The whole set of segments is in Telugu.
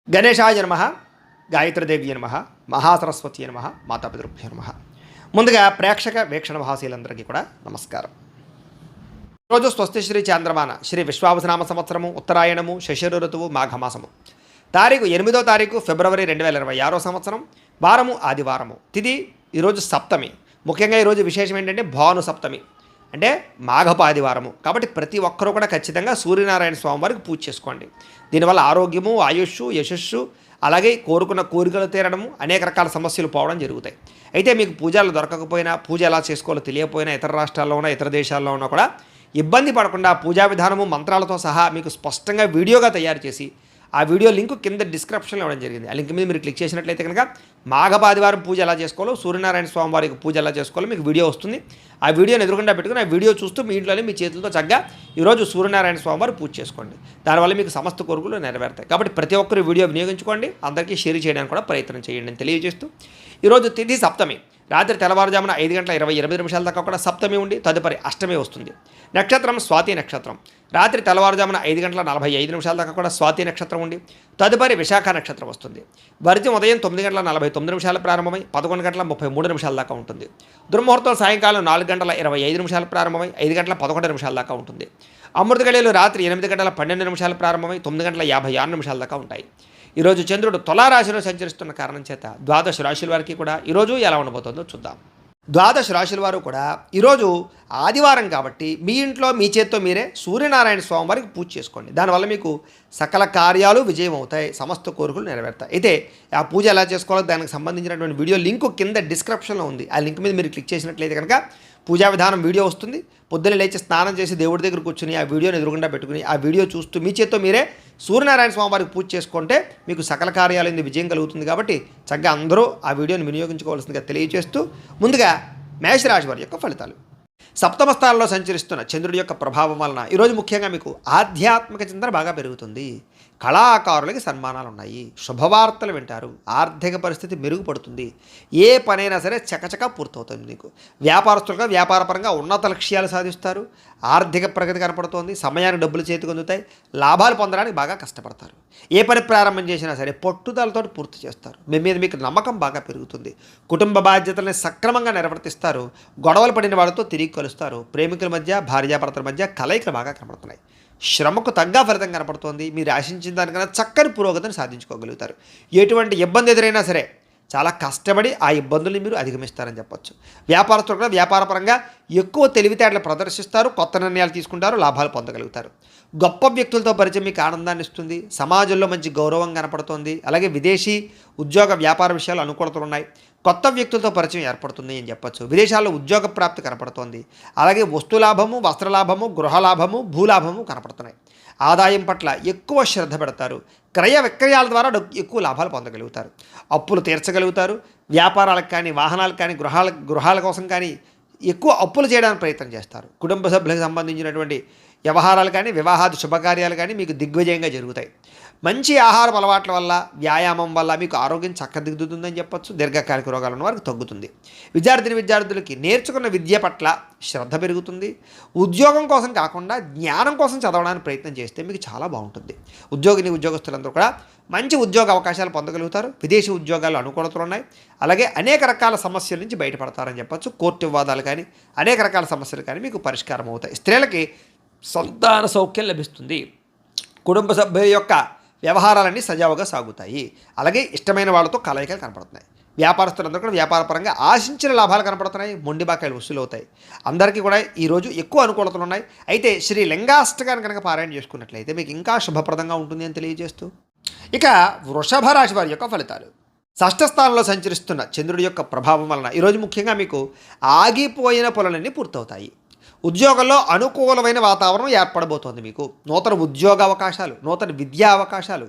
గణేశాయ నమః, గాయత్రీదేవి నమః, మహాసరస్వతి నమః, మాతాపితృభ్యో నమః. ముందుగా ప్రేక్షక వీక్షణ మహాశీలందరికీ కూడా నమస్కారం. రోజు స్వస్తి శ్రీ చాంద్రమాన శ్రీ విశ్వావసనామ సంవత్సరము ఉత్తరాయణము శశిర ఋతువు మాఘమాసము తారీఖు 8వ తారీఖు ఫిబ్రవరి 2026 సంవత్సరం. వారము ఆదివారము. తిథి ఈరోజు సప్తమి. ముఖ్యంగా ఈరోజు విశేషం ఏంటంటే భాను సప్తమి అంటే మాఘపు ఆదివారము. కాబట్టి ప్రతి ఒక్కరూ కూడా ఖచ్చితంగా సూర్యనారాయణ స్వామి వారికి పూజ చేసుకోండి. దీనివల్ల ఆరోగ్యము, ఆయుష్, యశస్సు, అలాగే కోరుకున్న కోరికలు తీరడము, అనేక రకాల సమస్యలు పోవడం జరుగుతాయి. అయితే మీకు పూజలు దొరకకపోయినా, పూజ ఎలా చేసుకోవాలో తెలియకపోయినా, ఇతర రాష్ట్రాల్లో ఉన్న ఇతర దేశాల్లో ఉన్నా కూడా ఇబ్బంది పడకుండా పూజా విధానము మంత్రాలతో సహా మీకు స్పష్టంగా వీడియోగా తయారు చేసి ఆ వీడియో లింక్ కింద డిస్క్రిప్షన్లో ఇవ్వడం జరిగింది. ఆ లింక్ మీద మీరు క్లిక్ చేసినట్లయితే కనుక మాఘపు ఆదివారం పూజ ఎలా చేసుకోవాలో, సూర్యనారాయణ స్వామి వారికి పూజ ఎలా చేసుకోవాలో మీకు వీడియో వస్తుంది. ఆ వీడియోని ఎదురుకుండా పెట్టుకుని ఆ వీడియో చూస్తూ మీ ఇంట్లోనే మీ చేతులతో చక్కగా ఈరోజు సూర్యనారాయణ స్వామి వారు పూజ చేసుకోండి. దానివల్ల మీకు సమస్త కోరికలు నెరవేరుతాయి. కాబట్టి ప్రతి ఒక్కరు వీడియో వినియోగించుకోండి, అందరికీ షేర్ చేయడానికి కూడా ప్రయత్నం చేయండి అని తెలియజేస్తూ, ఈరోజు తిథి సప్తమి. రాత్రి తెల్లవారుజామున 5:28 దాకా కూడా సప్తమి ఉండి తదుపరి అష్టమి వస్తుంది. నక్షత్రం స్వాతి నక్షత్రం. రాత్రి తెల్లవారుజామున 5:45 దాకా కూడా స్వాతి నక్షత్రం ఉండి తదుపరి విశాఖ నక్షత్రం వస్తుంది. వర్జం ఉదయం 9:49 ప్రారంభమై 11:33 దాకా ఉంటుంది. దుర్ముహూర్తం సాయంకాలం 4:25 ప్రారంభమై 5:11 దాకా ఉంటుంది. అమృత గడియలు రాత్రి 8:12 ప్రారంభమై 9:56 దాకా ఉంటాయి. ఈరోజు చంద్రుడు తులారాశిలో సంచరిస్తున్న కారణం చేత ద్వాదశ రాశుల వారికి కూడా ఈరోజు ఎలా ఉండబోతుందో చూద్దాం. ద్వాదశ రాశుల వారు కూడా ఈరోజు ఆదివారం కాబట్టి మీ ఇంట్లో మీ చేత్తో మీరే సూర్యనారాయణ స్వామి వారికి పూజ చేసుకోండి. దానివల్ల మీకు సకల కార్యాలు విజయం అవుతాయి, సమస్త కోరికలు నెరవేరుతాయి. అయితే ఆ పూజ ఎలా చేసుకోవాలో దానికి సంబంధించినటువంటి వీడియో లింక్ కింద డిస్క్రిప్షన్లో ఉంది. ఆ లింక్ మీద మీరు క్లిక్ చేసినట్లయితే కనుక పూజా విధానం వీడియో వస్తుంది. పొద్దున్న లేచి స్నానం చేసి దేవుడి దగ్గర కూర్చుని ఆ వీడియోని ఎదురుగుండా పెట్టుకుని ఆ వీడియో చూస్తూ మీ చేత్తో మీరే సూర్యనారాయణ స్వామి వారికి పూజ చేసుకుంటే మీకు సకల కార్యాలయంలో విజయం కలుగుతుంది. కాబట్టి చక్కగా అందరూ ఆ వీడియోని వినియోగించుకోవాల్సిందిగా తెలియజేస్తూ, ముందుగా మేషరాశి వారి యొక్క ఫలితాలు. సప్తమ స్థానంలో సంచరిస్తున్న చంద్రుడి యొక్క ప్రభావం వలన ఈరోజు ముఖ్యంగా మీకు ఆధ్యాత్మిక చింతన బాగా పెరుగుతుంది. కళాకారులకి సన్మానాలు ఉన్నాయి, శుభవార్తలు వింటారు, ఆర్థిక పరిస్థితి మెరుగుపడుతుంది, ఏ పనైనా సరే చకచకా పూర్తవుతుంది. మీకు వ్యాపారస్తులుగా వ్యాపారపరంగా ఉన్నత లక్ష్యాలు సాధిస్తారు, ఆర్థిక ప్రగతి కనపడుతోంది, సమయానికి డబ్బులు చేతికి అందుతాయి, లాభాలు పొందడానికి బాగా కష్టపడతారు. ఏ పని ప్రారంభం చేసినా సరే పట్టుదలతో పూర్తి చేస్తారు. మీ మీద మీకు నమ్మకం బాగా పెరుగుతుంది. కుటుంబ బాధ్యతలను సక్రమంగా నిర్వర్తిస్తారు. గొడవలు పడిన వాళ్ళతో తిరిగి కలుస్తారు. ప్రేమికుల మధ్య, భార్యాభర్తల మధ్య కలయికలు బాగా కనపడుతున్నాయి. శ్రమకు తగ్గ ఫలితం కనపడుతోంది. మీరు ఆశించిన దానికన్నా చక్కని పురోగతిని సాధించుకోగలుగుతారు. ఎటువంటి ఇబ్బంది ఎదురైనా సరే చాలా కష్టపడి ఆ ఇబ్బందుల్ని మీరు అధిగమిస్తారని చెప్పొచ్చు. వ్యాపారస్తులు కూడా వ్యాపారపరంగా ఎక్కువ తెలివితేటలు ప్రదర్శిస్తారు, కొత్త నిర్ణయాలు తీసుకుంటారు, లాభాలు పొందగలుగుతారు. గొప్ప వ్యక్తులతో పరిచయం మీకు ఆనందాన్ని ఇస్తుంది. సమాజంలో మంచి గౌరవం కనపడుతోంది. అలాగే విదేశీ ఉద్యోగ వ్యాపార విషయాలు అనుకూలతలు ఉన్నాయి. కొత్త వ్యక్తులతో పరిచయం ఏర్పడుతుంది అని చెప్పొచ్చు. విదేశాల్లో ఉద్యోగ ప్రాప్తి కనపడుతోంది. అలాగే వస్తు లాభము, వస్త్రలాభము, గృహలాభము, భూలాభము కనపడుతున్నాయి. ఆదాయం పట్ల ఎక్కువ శ్రద్ధ పెడతారు. క్రయ విక్రయాల ద్వారా ఎక్కువ లాభాలు పొందగలుగుతారు. అప్పులు తీర్చగలుగుతారు. వ్యాపారాలకు కానీ, వాహనాలకు కానీ, గృహాల కోసం కానీ ఎక్కువ అప్పులు చేయడానికి ప్రయత్నం చేస్తారు. కుటుంబ సభ్యులకు సంబంధించినటువంటి వ్యవహారాలు కానీ, వివాహాది శుభకార్యాలు కానీ మీకు దిగ్విజయంగా జరుగుతాయి. మంచి ఆహారం అలవాట్ల వల్ల, వ్యాయామం వల్ల మీకు ఆరోగ్యం చక్కదిద్దుతుందని చెప్పొచ్చు. దీర్ఘకాలిక రోగాలు ఉన్న వారికి తగ్గుతుంది. విద్యార్థులకి నేర్చుకున్న విద్య పట్ల శ్రద్ధ పెరుగుతుంది. ఉద్యోగం కోసం కాకుండా జ్ఞానం కోసం చదవడానికి ప్రయత్నం చేస్తే మీకు చాలా బాగుంటుంది. ఉద్యోగస్తులందరూ కూడా మంచి ఉద్యోగ అవకాశాలు పొందగలుగుతారు. విదేశీ ఉద్యోగాలు అనుకూలతలు ఉన్నాయి. అలాగే అనేక రకాల సమస్యల నుంచి బయటపడతారని చెప్పొచ్చు. కోర్టు వివాదాలు కానీ, అనేక రకాల సమస్యలు కానీ మీకు పరిష్కారం అవుతాయి. స్త్రీలకి సంతాన సౌఖ్యం లభిస్తుంది. కుటుంబ సభ్యుల యొక్క వ్యవహారాలన్నీ సజావుగా సాగుతాయి. అలాగే ఇష్టమైన వాళ్ళతో కలయికలు కనపడుతున్నాయి. వ్యాపారస్తులందరూ కూడా వ్యాపారపరంగా ఆశించిన లాభాలు కనపడుతున్నాయి. మొండి బాకాయలు వసూలు అవుతాయి. అందరికీ కూడా ఈరోజు ఎక్కువ అనుకూలతలు ఉన్నాయి. అయితే శ్రీ లింగాష్టకాన్ని కనుక పారాయణ చేసుకున్నట్లయితే మీకు ఇంకా శుభప్రదంగా ఉంటుంది అని తెలియజేస్తూ, ఇక వృషభ రాశి వారి యొక్క ఫలితాలు. షష్ఠ స్థానంలో సంచరిస్తున్న చంద్రుడి యొక్క ప్రభావం వలన ఈరోజు ముఖ్యంగా మీకు ఆగిపోయిన పనులన్నీ పూర్తవుతాయి. ఉద్యోగంలో అనుకూలమైన వాతావరణం ఏర్పడబోతోంది. మీకు నూతన ఉద్యోగ అవకాశాలు, నూతన విద్యా అవకాశాలు,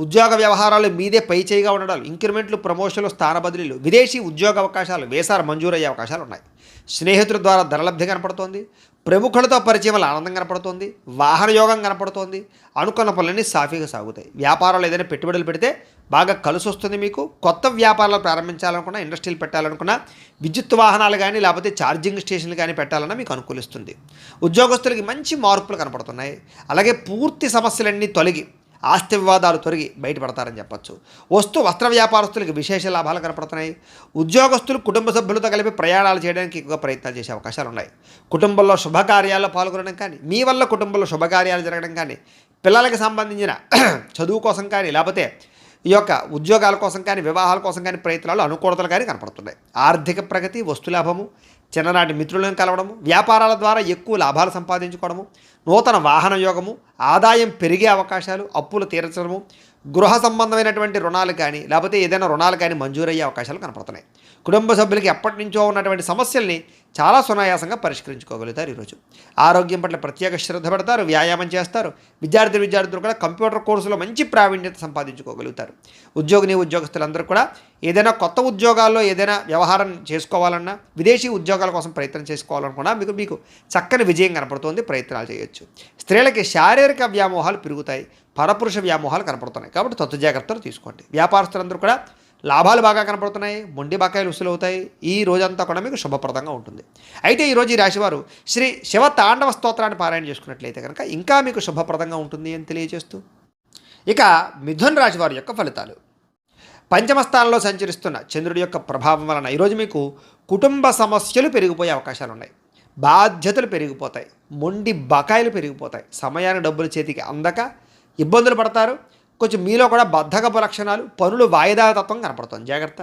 ఉద్యోగ వ్యవహారాలు మీదే పై చేయిగా ఉండడాలు, ఇంక్రిమెంట్లు, ప్రమోషన్లు, స్థాన బదిలీలు, విదేశీ ఉద్యోగ అవకాశాలు, వేసాలు మంజూరయ్యే అవకాశాలు ఉన్నాయి. స్నేహితుల ద్వారా ధనలబ్ధి కనపడుతోంది. ప్రముఖులతో పరిచయం వల్ల ఆనందం కనపడుతోంది. వాహన యోగం కనపడుతోంది. అనుకున్న పనులన్నీ సాఫీగా సాగుతాయి. వ్యాపారాలు ఏదైనా పెట్టుబడులు పెడితే బాగా కలిసి వస్తుంది. మీకు కొత్త వ్యాపారాలు ప్రారంభించాలనుకున్నా, ఇండస్ట్రీలు పెట్టాలనుకున్నా, విద్యుత్ వాహనాలు కానీ లేకపోతే ఛార్జింగ్ స్టేషన్లు కానీ పెట్టాలన్నా మీకు అనుకూలిస్తుంది. ఉద్యోగస్తులకి మంచి మార్పులు కనపడుతున్నాయి. అలాగే పూర్తి సమస్యలన్నీ తొలగి ఆస్తి వివాదాలు తొలగి బయటపడతారని చెప్పొచ్చు. వస్త్ర వ్యాపారస్తులకి విశేష లాభాలు కనపడుతున్నాయి. ఉద్యోగస్తులు కుటుంబ సభ్యులతో కలిపి ప్రయాణాలు చేయడానికి ఎక్కువగా ప్రయత్నాలు చేసే అవకాశాలు ఉన్నాయి. కుటుంబంలో శుభకార్యాల్లో పాల్గొనడం కానీ, మీ వల్ల కుటుంబంలో శుభకార్యాలు జరగడం కానీ, పిల్లలకి సంబంధించిన చదువు కోసం కానీ, లేకపోతే ఈ యొక్క ఉద్యోగాల కోసం కానీ, వివాహాల కోసం కానీ ప్రయత్నాలు అనుకూలతలు కానీ కనపడుతున్నాయి. ఆర్థిక ప్రగతి, వస్తులాభము, చిన్ననాటి మిత్రులను కలవడము, వ్యాపారాల ద్వారా ఎక్కువ లాభాలు సంపాదించుకోవడము, నూతన వాహన యోగము, ఆదాయం పెరిగే అవకాశాలు, అప్పులు తీర్చడము, గృహ సంబంధమైనటువంటి రుణాలు కానీ, లేకపోతే ఏదైనా రుణాలు కానీ మంజూరయ్యే అవకాశాలు కనపడుతున్నాయి. కుటుంబ సభ్యులకి ఎప్పటి నుంచో ఉన్నటువంటి సమస్యల్ని చాలా సునాయాసంగా పరిష్కరించుకోగలుగుతారు. ఈరోజు ఆరోగ్యం పట్ల ప్రత్యేక శ్రద్ధ పెడతారు, వ్యాయామం చేస్తారు. విద్యార్థులు కూడా కంప్యూటర్ కోర్సులో మంచి ప్రావీణ్యత సంపాదించుకోగలుగుతారు. ఉద్యోగస్తులందరూ కూడా ఏదైనా కొత్త ఉద్యోగాల్లో ఏదైనా వ్యవహారం చేసుకోవాలన్నా, విదేశీ ఉద్యోగాల కోసం ప్రయత్నం చేసుకోవాలనుకున్నా మీకు చక్కని విజయం కనపడుతుంది. ప్రయత్నాలు చేయొచ్చు. స్త్రీలకి శారీరక వ్యామోహాలు పెరుగుతాయి, పరపురుష వ్యామోహాలు కనపడుతున్నాయి. కాబట్టి తత్తు జాగ్రత్తలు తీసుకోండి. వ్యాపారస్తులందరూ కూడా లాభాలు బాగా కనపడుతున్నాయి, మొండి బకాయిలు వసూలు అవుతాయి. ఈ రోజంతా కూడా మీకు శుభప్రదంగా ఉంటుంది. అయితే ఈరోజు ఈ రాశివారు శ్రీ శివ తాండవ స్తోత్రాన్ని పారాయణ చేసుకున్నట్లయితే కనుక ఇంకా మీకు శుభప్రదంగా ఉంటుంది అని తెలియజేస్తూ, ఇక మిథున రాశి వారి యొక్క ఫలితాలు. పంచమ స్థానంలో సంచరిస్తున్న చంద్రుడి యొక్క ప్రభావం వలన ఈరోజు మీకు కుటుంబ సమస్యలు పెరిగిపోయే అవకాశాలు ఉన్నాయి. బాధ్యతలు పెరిగిపోతాయి, మొండి బకాయిలు పెరిగిపోతాయి, సమయానికి డబ్బులు చేతికి అందక ఇబ్బందులు పడతారు. కొంచెం మీలో కూడా బద్ధకపు లక్షణాలు, పనులు వాయిదా తత్వం కనపడుతుంది. జాగ్రత్త.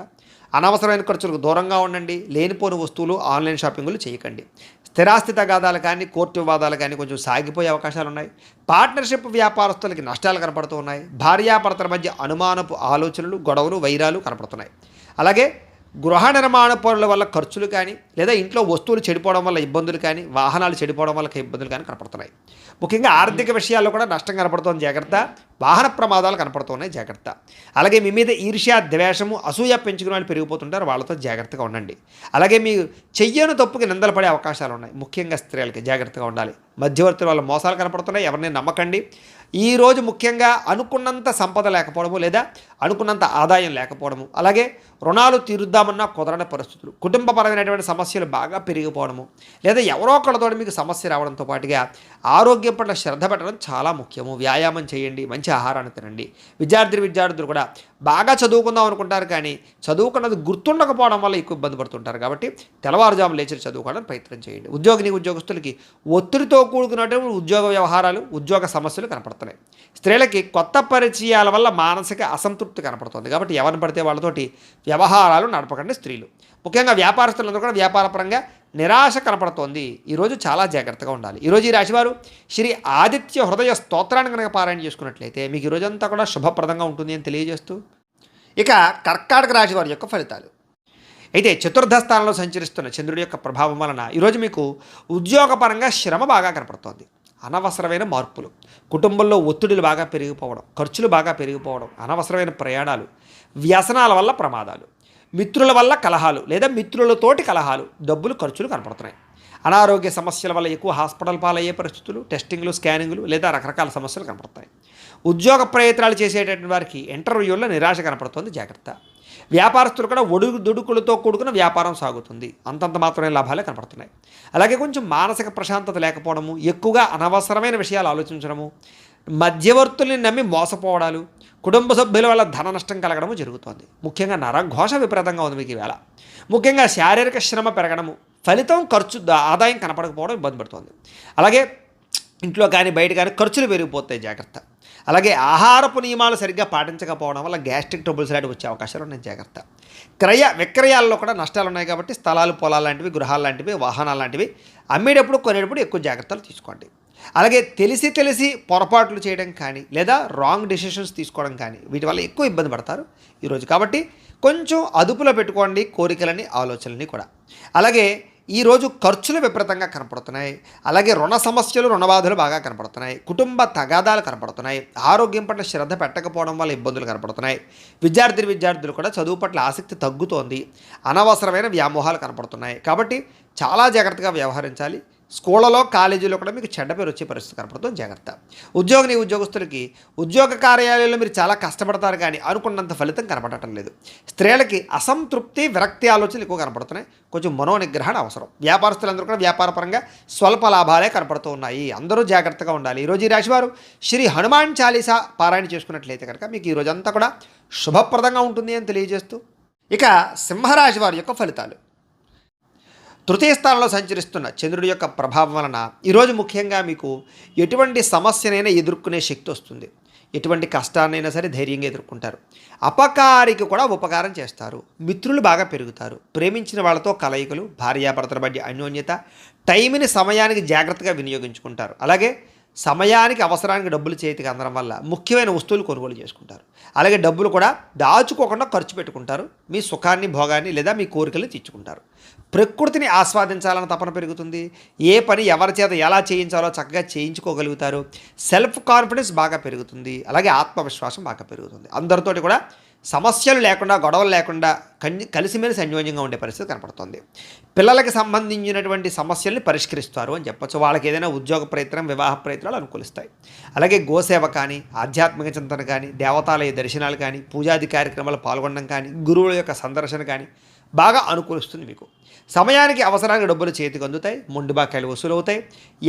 అనవసరమైన ఖర్చులకు దూరంగా ఉండండి. లేనిపోని వస్తువులు, ఆన్లైన్ షాపింగ్లు చేయకండి. స్థిరాస్తి తగాదాలు కానీ, కోర్టు వివాదాలు కానీ కొంచెం సాగిపోయే అవకాశాలు ఉన్నాయి. పార్ట్నర్షిప్ వ్యాపారస్తులకి నష్టాలు కనపడుతూ ఉన్నాయి. భార్యాభర్తల మధ్య అనుమానపు ఆలోచనలు, గొడవలు, వైరాలు కనపడుతున్నాయి. అలాగే గృహ నిర్మాణ పనుల వల్ల ఖర్చులు కానీ, లేదా ఇంట్లో వస్తువులు చెడిపోవడం వల్ల ఇబ్బందులు కానీ, వాహనాలు చెడిపోవడం వల్ల ఇబ్బందులు కానీ కనపడుతున్నాయి. ముఖ్యంగా ఆర్థిక విషయాల్లో కూడా నష్టం కనపడుతోంది. జాగ్రత్త. వాహన ప్రమాదాలు కనపడుతున్నాయి. జాగ్రత్త. అలాగే మీ మీద ఈర్ష్య, ద్వేషము, అసూయ పెంచుకునే వాళ్ళు పెరిగిపోతుంటారు. వాళ్ళతో జాగ్రత్తగా ఉండండి. అలాగే మీ చెయ్యను తప్పుకి నిందలు పడే అవకాశాలు ఉన్నాయి. ముఖ్యంగా స్త్రీలకి జాగ్రత్తగా ఉండాలి. మధ్యవర్తుల వల్ల మోసాలు కనపడుతున్నాయి. ఎవరిని నమ్మకండి. ఈరోజు ముఖ్యంగా అనుకున్నంత సంపద లేకపోవడము, లేదా అనుకున్నంత ఆదాయం లేకపోవడము, అలాగే రుణాలు తీరుద్దామన్నా కుదరని పరిస్థితులు, కుటుంబపరమైనటువంటి సమస్యలు బాగా పెరిగిపోవడము, లేదా ఎవరో ఒకరితో మీకు సమస్య రావడంతో పాటుగా ఆరోగ్యం పట్ల శ్రద్ధ పెట్టడం చాలా ముఖ్యము. వ్యాయామం చేయండి, మంచి ఆహారాన్ని తినండి. విద్యార్థులు కూడా బాగా చదువుకుందాం అనుకుంటారు, కానీ చదువుకున్నది గుర్తుండకపోవడం వల్ల ఎక్కువ ఇబ్బంది పడుతుంటారు. కాబట్టి తెల్లవారుజాము లేచి చదువుకోవడానికి ప్రయత్నం చేయండి. ఉద్యోగస్తులకి ఒత్తిడితో కూడుకున్నటువంటి ఉద్యోగ వ్యవహారాలు, ఉద్యోగ సమస్యలు కనపడుతున్నాయి. స్త్రీలకి కొత్త పరిచయాల వల్ల మానసిక అసంతృప్తి కనపడుతుంది. కాబట్టి ఎవరిని పడితే వాళ్ళతోటి వ్యవహారాలు నడపకండి. స్త్రీలు ముఖ్యంగా వ్యాపారస్తులందరూ కూడా వ్యాపారపరంగా నిరాశ కనపడుతోంది. ఈరోజు చాలా జాగ్రత్తగా ఉండాలి. ఈరోజు ఈ రాశివారు శ్రీ ఆదిత్య హృదయ స్తోత్రాన్ని కనుక పారాయణ చేసుకున్నట్లయితే మీకు ఈ రోజంతా కూడా శుభప్రదంగా ఉంటుంది అని తెలియజేస్తూ, ఇక కర్కాటక రాశి వారి యొక్క ఫలితాలు. అయితే చతుర్థ స్థానంలో సంచరిస్తున్న చంద్రుడి యొక్క ప్రభావం వలన ఈరోజు మీకు ఉద్యోగపరంగా శ్రమ బాగా కనపడుతోంది. అనవసరమైన మార్పులు, కుటుంబంలో ఒత్తిడులు బాగా పెరిగిపోవడం, ఖర్చులు బాగా పెరిగిపోవడం, అనవసరమైన ప్రయాణాలు, వ్యసనాల వల్ల ప్రమాదాలు, మిత్రుల వల్ల కలహాలు, లేదా మిత్రులతోటి కలహాలు, డబ్బులు ఖర్చులు కనపడుతున్నాయి. అనారోగ్య సమస్యల వల్ల ఎక్కువ హాస్పిటల్ పాలయ్యే పరిస్థితులు, టెస్టింగ్లు, స్కానింగ్లు, లేదా రకరకాల సమస్యలు కనపడతాయి. ఉద్యోగ ప్రయత్నాలు చేసేటటువంటి వారికి ఇంటర్వ్యూల్లో నిరాశ కనపడుతుంది. జాగ్రత్త. వ్యాపారస్తులు కూడా ఒడుదుడుకులతో కూడుకున్న వ్యాపారం సాగుతుంది. అంతంత మాత్రమే లాభాలే కనపడుతున్నాయి. అలాగే కొంచెం మానసిక ప్రశాంతత లేకపోవడము, ఎక్కువగా అనవసరమైన విషయాలు ఆలోచించడము, మధ్యవర్తుల్ని నమ్మి మోసపోవడాలు, కుటుంబ సభ్యుల వల్ల ధన నష్టం కలగడము జరుగుతోంది. ముఖ్యంగా నరఘోష విపరీతంగా ఉంది మీకు ఈవేళ. ముఖ్యంగా శారీరక శ్రమ పెరగడము, ఫలితం ఆదాయం కనపడకపోవడం ఇబ్బంది పడుతుంది. అలాగే ఇంట్లో కానీ బయట కానీ ఖర్చులు పెరిగిపోతాయి. జాగ్రత్త. అలాగే ఆహారపు నియమాలు సరిగ్గా పాటించకపోవడం వల్ల గ్యాస్ట్రిక్ ట్రబుల్స్ లాంటివి వచ్చే అవకాశాలు ఉన్నాయి. జాగ్రత్త. విక్రయాల్లో కూడా నష్టాలు ఉన్నాయి. కాబట్టి స్థలాలు, పొలాలు లాంటివి, గృహాలు లాంటివి, వాహనాలు లాంటివి అమ్మేటప్పుడు కొనేటప్పుడు ఎక్కువ జాగ్రత్తలు తీసుకోండి. అలాగే తెలిసి పొరపాట్లు చేయడం కానీ, లేదా రాంగ్ డెసిషన్స్ తీసుకోవడం కానీ, వీటి వల్ల ఎక్కువ ఇబ్బంది పడతారు ఈరోజు. కాబట్టి కొంచెం అదుపులో పెట్టుకోండి కోరికలని, ఆలోచనలని కూడా. అలాగే ఈరోజు ఖర్చులు విపరీతంగా కనపడుతున్నాయి. అలాగే రుణ సమస్యలు, రుణబాధలు బాగా కనపడుతున్నాయి. కుటుంబ తగాదాలు కనపడుతున్నాయి. ఆరోగ్యం పట్ల శ్రద్ధ పెట్టకపోవడం వల్ల ఇబ్బందులు కనపడుతున్నాయి. విద్యార్థులు కూడా చదువు పట్ల ఆసక్తి తగ్గుతోంది. అనవసరమైన వ్యామోహాలు కనపడుతున్నాయి. కాబట్టి చాలా జాగ్రత్తగా వ్యవహరించాలి. స్కూళ్ళలో కాలేజీలో కూడా మీకు చెడ్డ పేరు వచ్చే పరిస్థితి కనపడుతుంది, జాగ్రత్త. ఉద్యోగస్తులకి ఉద్యోగ కార్యాలయంలో మీరు చాలా కష్టపడతారు కానీ అనుకున్నంత ఫలితం కనపడటం లేదు. స్త్రీలకి అసంతృప్తి, విరక్తి ఆలోచనలు ఎక్కువ కనపడుతున్నాయి. కొంచెం మనోనిగ్రహణ అవసరం. వ్యాపారస్తులందరూ కూడా వ్యాపారపరంగా స్వల్ప లాభాలే కనపడుతూ ఉన్నాయి. అందరూ జాగ్రత్తగా ఉండాలి. ఈరోజు ఈ రాశివారు శ్రీ హనుమాన్ చాలీసా పారాయణ చేసుకున్నట్లయితే కనుక మీకు ఈ రోజంతా కూడా శుభప్రదంగా ఉంటుంది అని తెలియజేస్తూ, ఇక సింహరాశి వారి యొక్క ఫలితాలు. తృతీయ స్థానంలో సంచరిస్తున్న చంద్రుడి యొక్క ప్రభావం వలన ఈరోజు ముఖ్యంగా మీకు ఎటువంటి సమస్యనైనా ఎదుర్కొనే శక్తి వస్తుంది. ఎటువంటి కష్టాన్నైనా సరే ధైర్యంగా ఎదుర్కొంటారు. అపకారికి కూడా ఉపకారం చేస్తారు. మిత్రులు బాగా పెరుగుతారు. ప్రేమించిన వాళ్ళతో కలయికలు, భార్యాభర్తల మధ్య అన్యోన్యత, టైంని సమయానికి జాగ్రత్తగా వినియోగించుకుంటారు. అలాగే సమయానికి అవసరానికి డబ్బులు చేతికి అందడం వల్ల ముఖ్యమైన వస్తువులు కొనుగోలు చేసుకుంటారు. అలాగే డబ్బులు కూడా దాచుకోకుండా ఖర్చు పెట్టుకుంటారు. మీ సుఖాన్ని, భోగాన్ని లేదా మీ కోరికలు తీర్చుకుంటారు. ప్రకృతిని ఆస్వాదించాలని తపన పెరుగుతుంది. ఏ పని ఎవరి చేత ఎలా చేయించాలో చక్కగా చేయించుకోగలుగుతారు. సెల్ఫ్ కాన్ఫిడెన్స్ బాగా పెరుగుతుంది. అలాగే ఆత్మవిశ్వాసం బాగా పెరుగుతుంది. అందరితోటి కూడా సమస్యలు లేకుండా, గొడవలు లేకుండా కలిసిమెలిసి అన్యోన్యంగా ఉండే పరిస్థితి కనపడుతుంది. పిల్లలకి సంబంధించినటువంటి సమస్యల్ని పరిష్కరిస్తారు అని చెప్పచ్చు. వాళ్ళకి ఏదైనా ఉద్యోగ ప్రయత్నం, వివాహ ప్రయత్నాలు అనుకూలిస్తాయి. అలాగే గోసేవ కానీ, ఆధ్యాత్మిక చింతన కానీ, దేవతాలయ దర్శనాలు కానీ, పూజాది కార్యక్రమాలు పాల్గొనడం కానీ, గురువుల యొక్క సందర్శన కానీ బాగా అనుకూలిస్తుంది మీకు. సమయానికి అవసరానికి డబ్బులు చేతికి అందుతాయి. మొండి బాకాయలు వసూలవుతాయి.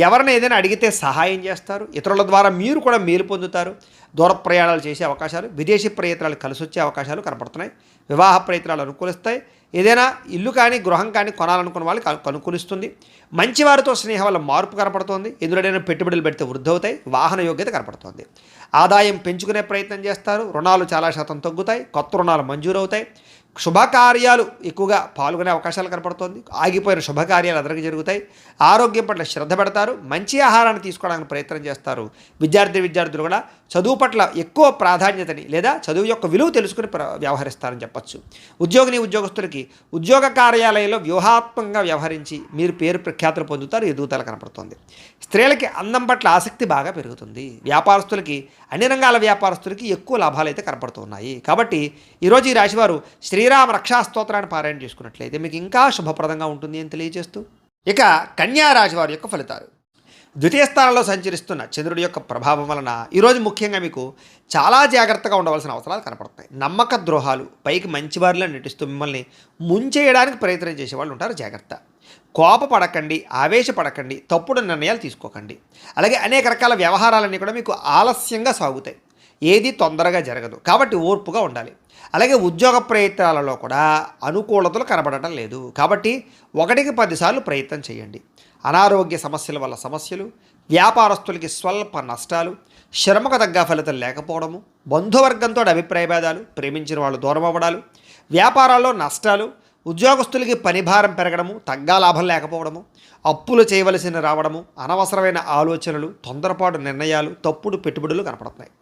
ఎవరిని ఏదైనా అడిగితే సహాయం చేస్తారు. ఇతరుల ద్వారా మీరు కూడా మేలు పొందుతారు. దూర ప్రయాణాలు చేసే అవకాశాలు, విదేశీ ప్రయత్నాలు కలిసి వచ్చే అవకాశాలు కనపడుతున్నాయి. వివాహ ప్రయత్నాలు అనుకూలిస్తాయి. ఏదైనా ఇల్లు కానీ, గృహం కానీ కొనాలనుకున్న వాళ్ళకి అనుకూలిస్తుంది. మంచివారితో స్నేహం వల్ల మార్పు కనపడుతోంది. ఎందులోనైనా పెట్టుబడులు పెడితే వృద్ధి అవుతాయి. వాహన యోగ్యత కనపడుతోంది. ఆదాయం పెంచుకునే ప్రయత్నం చేస్తారు. రుణాలు చాలా శాతం తగ్గుతాయి. కొత్త రుణాలు మంజూరు అవుతాయి. శుభకార్యాలు ఎక్కువగా పాల్గొనే అవకాశాలు కనపడుతోంది. ఆగిపోయిన శుభకార్యాలు అందరికీ జరుగుతాయి. ఆరోగ్యం పట్ల శ్రద్ధ పెడతారు. మంచి ఆహారాన్ని తీసుకోవడానికి ప్రయత్నం చేస్తారు. విద్యార్థులు కూడా చదువు పట్ల ఎక్కువ ప్రాధాన్యతని లేదా చదువు యొక్క విలువ తెలుసుకుని వ్యవహరిస్తారని చెప్పచ్చు. ఉద్యోగస్తులకి ఉద్యోగ కార్యాలయంలో వ్యూహాత్మకంగా వ్యవహరించి మీరు పేరు ప్రఖ్యాతులు పొందుతారు. ఎదుగుదల కనపడుతుంది. స్త్రీలకి అందం పట్ల ఆసక్తి బాగా పెరుగుతుంది. వ్యాపారస్తులకి, అన్ని రంగాల వ్యాపారస్తులకి ఎక్కువ లాభాలు అయితే కనపడుతున్నాయి. కాబట్టి ఈరోజు ఈ రాశివారు శ్రీరామ రక్షా స్తోత్రాన్ని పారాయణ చేసుకున్నట్లయితే మీకు ఇంకా శుభప్రదంగా ఉంటుంది అని తెలియజేస్తూ, ఇక కన్యా రాశి వారి యొక్క ఫలితాలు. ద్వితీయ స్థానంలో సంచరిస్తున్న చంద్రుడి యొక్క ప్రభావం వలన ఈరోజు ముఖ్యంగా మీకు చాలా జాగ్రత్తగా ఉండవలసిన అవసరాలు కనపడుతున్నాయి. నమ్మక ద్రోహాలు, పైకి మంచివారిలో నటిస్తూ మిమ్మల్ని ముంచేయడానికి ప్రయత్నం చేసేవాళ్ళు ఉంటారు. జాగ్రత్త. కోపపడకండి, ఆవేశపడకండి, తప్పుడు నిర్ణయాలు తీసుకోకండి. అలాగే అనేక రకాల వ్యవహారాలన్నీ కూడా మీకు ఆలస్యంగా సాగుతాయి. ఏది తొందరగా జరగదు. కాబట్టి ఓర్పుగా ఉండాలి. అలాగే ఉద్యోగ ప్రయత్నాలలో కూడా అనుకూలతలు కనబడటం లేదు. కాబట్టి 1కి 10 సార్లు ప్రయత్నం చేయండి. అనారోగ్య సమస్యల వల్ల సమస్యలు, వ్యాపారస్తులకి స్వల్ప నష్టాలు, శ్రమకు తగ్గ ఫలితం లేకపోవడము, బంధువర్గంతో అభిప్రాయ భేదాలు, ప్రేమించిన వాళ్ళు దూరం అవ్వడాలు, వ్యాపారాల్లో నష్టాలు, ఉద్యోగస్తులకి పని భారం పెరగడము, తగ్గా లాభం లేకపోవడము, అప్పులు చేయవలసిన రావడము, అనవసరమైన ఆలోచనలు, తొందరపాటు నిర్ణయాలు, తప్పుడు పెట్టుబడులు కనపడుతున్నాయి.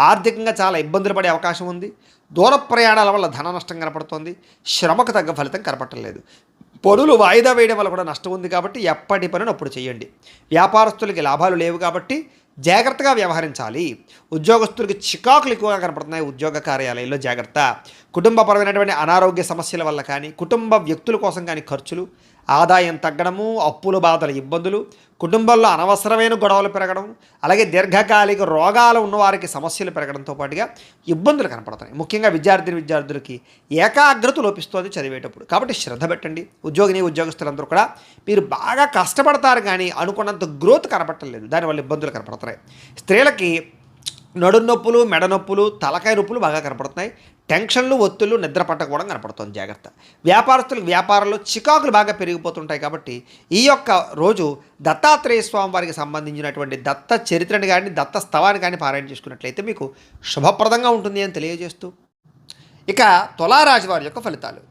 ఆర్థికంగా చాలా ఇబ్బందులు పడే అవకాశం ఉంది. దూర ప్రయాణాల వల్ల ధన నష్టం కనపడుతోంది. శ్రమకు తగ్గ ఫలితం కనపడలేదు. పనులు వాయిదా వేయడం వల్ల కూడా నష్టం ఉంది. కాబట్టి ఎప్పటి పనిని అప్పుడు చేయండి. వ్యాపారస్తులకి లాభాలు లేవు కాబట్టి జాగ్రత్తగా వ్యవహరించాలి. ఉద్యోగస్తులకి చికాకులు ఎక్కువగా కనపడుతున్నాయి. ఉద్యోగ కార్యాలయంలో జాగ్రత్త. కుటుంబపరమైనటువంటి అనారోగ్య సమస్యల వల్ల కానీ, కుటుంబ వ్యక్తుల కోసం కానీ ఖర్చులు, ఆదాయం తగ్గడము, అప్పుల బాధల ఇబ్బందులు, కుటుంబంలో అనవసరమైన గొడవలు పెరగడం, అలాగే దీర్ఘకాలిక రోగాలు ఉన్నవారికి సమస్యలు పెరగడంతో పాటుగా ఇబ్బందులు కనపడతాయి. ముఖ్యంగా విద్యార్థులకి ఏకాగ్రత లోపిస్తుంది చదివేటప్పుడు. కాబట్టి శ్రద్ధ పెట్టండి. ఉద్యోగస్తులందరూ కూడా మీరు బాగా కష్టపడతారు కానీ అనుకున్నంత గ్రోత్ కనపడలేదు. దానివల్ల ఇబ్బందులు కనపడుతున్నాయి. స్త్రీలకి నడుం నొప్పులు, మెడ నొప్పులు, తలకాయ నొప్పులు బాగా కనపడుతున్నాయి. టెన్షన్లు, ఒత్తులు, నిద్ర పట్టకపోవడం కనపడుతుంది. జాగ్రత్త. వ్యాపారస్తులకు వ్యాపారంలో చికాకులు బాగా పెరిగిపోతుంటాయి. కాబట్టి ఈ యొక్క రోజు దత్తాత్రేయ స్వామి వారికి సంబంధించినటువంటి దత్త చరిత్రని కానీ, దత్త స్తవాన్ని కానీ పారాయణ చేసుకున్నట్లయితే మీకు శుభప్రదంగా ఉంటుంది అని తెలియజేస్తూ, ఇక తులారాశి వారి యొక్క ఫలితాలు.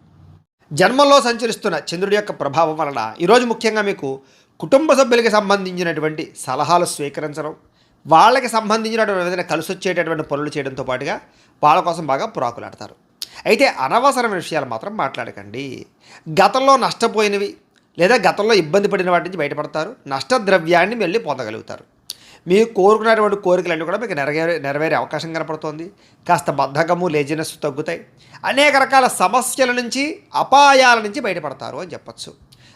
జన్మంలో సంచరిస్తున్న చంద్రుడి యొక్క ప్రభావం వలన ఈరోజు ముఖ్యంగా మీకు కుటుంబ సభ్యులకి సంబంధించినటువంటి సలహాలు స్వీకరించడం, వాళ్ళకి సంబంధించినటువంటి ఏదైనా కలిసి వచ్చేటటువంటి పనులు చేయడంతో పాటుగా వాళ్ళ కోసం బాగా పురాకులాడతారు. అయితే అనవసరమైన విషయాలు మాత్రం మాట్లాడకండి. గతంలో నష్టపోయినవి లేదా గతంలో ఇబ్బంది పడిన వాటి నుంచి బయటపడతారు. నష్టద్రవ్యాన్ని మళ్ళీ పొందగలుగుతారు. మీరు కోరుకున్నటువంటి కోరికలన్నీ కూడా మీకు నెరవేరే అవకాశం కనపడుతోంది. కాస్త బద్ధకము, లేజినెస్ తగ్గుతాయి. అనేక రకాల సమస్యల నుంచి, అపాయాల నుంచి బయటపడతారు అని చెప్పచ్చు.